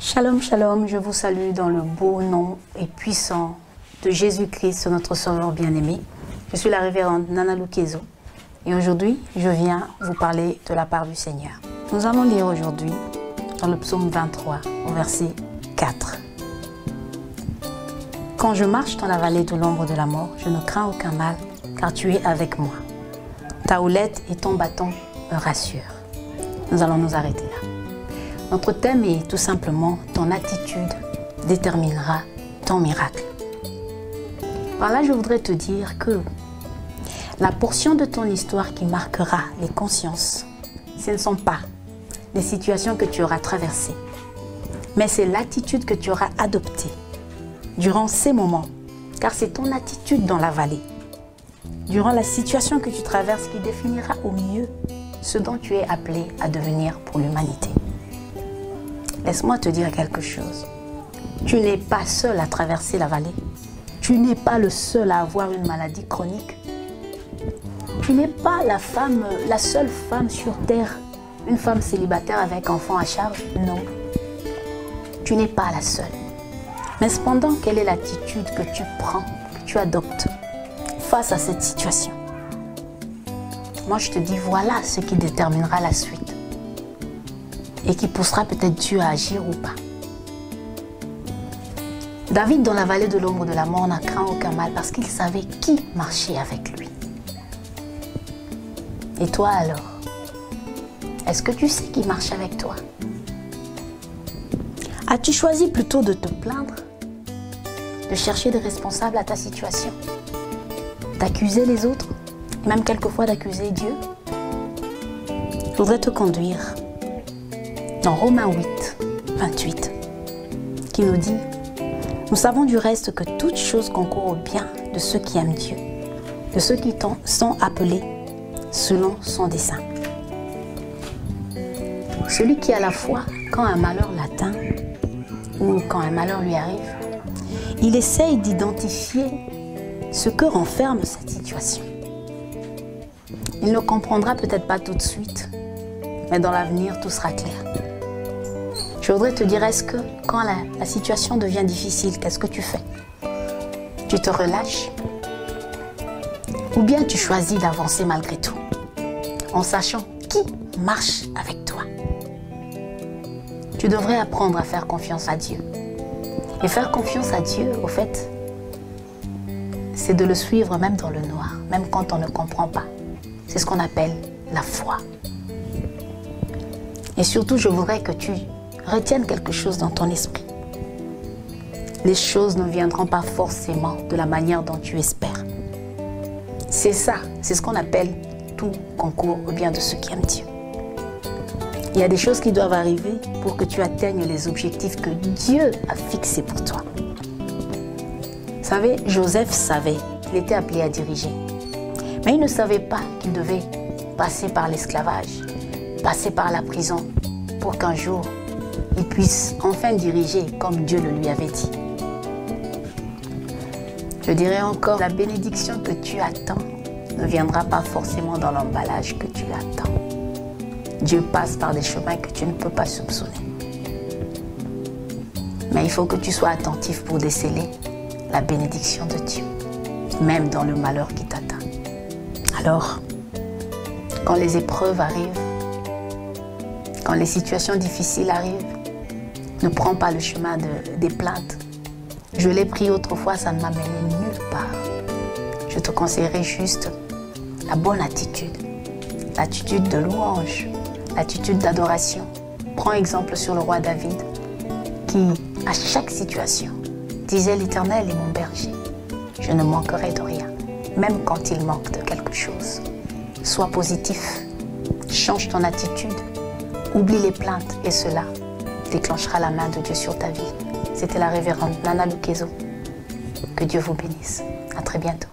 Shalom, shalom, je vous salue dans le beau nom et puissant de Jésus-Christ, notre Sauveur bien-aimé. Je suis la révérende Nana Lukezo et aujourd'hui, je viens vous parler de la part du Seigneur. Nous allons lire aujourd'hui dans le psaume 23, au verset 4. Quand je marche dans la vallée de l'ombre de la mort, je ne crains aucun mal, car tu es avec moi. Ta houlette et ton bâton me rassurent. Nous allons nous arrêter là. Notre thème est tout simplement « Ton attitude déterminera ton miracle ». Par là, je voudrais te dire que la portion de ton histoire qui marquera les consciences, ce ne sont pas les situations que tu auras traversées, mais c'est l'attitude que tu auras adoptée durant ces moments, car c'est ton attitude dans la vallée, durant la situation que tu traverses qui définira au mieux ce dont tu es appelé à devenir pour l'humanité. Laisse-moi te dire quelque chose. Tu n'es pas seul à traverser la vallée. Tu n'es pas le seul à avoir une maladie chronique. Tu n'es pas la seule femme sur terre, une femme célibataire avec enfant à charge. Non. Tu n'es pas la seule. Mais cependant, quelle est l'attitude que tu prends, que tu adoptes face à cette situation? Moi, je te dis, voilà ce qui déterminera la suite. Et qui poussera peut-être Dieu à agir ou pas. David, dans la vallée de l'ombre de la mort, n'a craint aucun mal parce qu'il savait qui marchait avec lui. Et toi alors? Est-ce que tu sais qui marche avec toi? As-tu choisi plutôt de te plaindre, de chercher des responsables à ta situation, d'accuser les autres, même quelquefois d'accuser Dieu? Je voudrais te conduire dans Romains 8, 28, qui nous dit « Nous savons du reste que toute chose concourt au bien de ceux qui aiment Dieu, de ceux qui sont appelés selon son dessein. » Celui qui a la foi, quand un malheur l'atteint ou quand un malheur lui arrive, il essaye d'identifier ce que renferme cette situation. Il ne comprendra peut-être pas tout de suite, mais dans l'avenir, tout sera clair. Je voudrais te dire, est-ce que quand la situation devient difficile, qu'est-ce que tu fais? Tu te relâches? Ou bien tu choisis d'avancer malgré tout, en sachant qui marche avec toi? Tu devrais apprendre à faire confiance à Dieu. Et faire confiance à Dieu, au fait, c'est de le suivre même dans le noir, même quand on ne comprend pas. C'est ce qu'on appelle la foi. Et surtout, je voudrais que tu retienne quelque chose dans ton esprit. Les choses ne viendront pas forcément de la manière dont tu espères. C'est ça, c'est ce qu'on appelle tout concourt au bien de ceux qui aiment Dieu. Il y a des choses qui doivent arriver pour que tu atteignes les objectifs que Dieu a fixés pour toi. Vous savez, Joseph savait qu'il était appelé à diriger. Mais il ne savait pas qu'il devait passer par l'esclavage, passer par la prison, pour qu'un jour, il puisse enfin diriger comme Dieu le lui avait dit. Je dirais encore, la bénédiction que tu attends ne viendra pas forcément dans l'emballage que tu attends. Dieu passe par des chemins que tu ne peux pas soupçonner. Mais il faut que tu sois attentif pour déceler la bénédiction de Dieu, même dans le malheur qui t'atteint. Alors, quand les épreuves arrivent, quand les situations difficiles arrivent, ne prends pas le chemin des plaintes. Je l'ai pris autrefois, ça ne m'a mené nulle part. Je te conseillerais juste la bonne attitude, l'attitude de louange, l'attitude d'adoration. Prends exemple sur le roi David, qui, à chaque situation, disait « L'Éternel est mon berger, je ne manquerai de rien », même quand il manque de quelque chose. Sois positif, change ton attitude, oublie les plaintes et cela déclenchera la main de Dieu sur ta vie. C'était la révérende Nana Lukezo. Que Dieu vous bénisse. À très bientôt.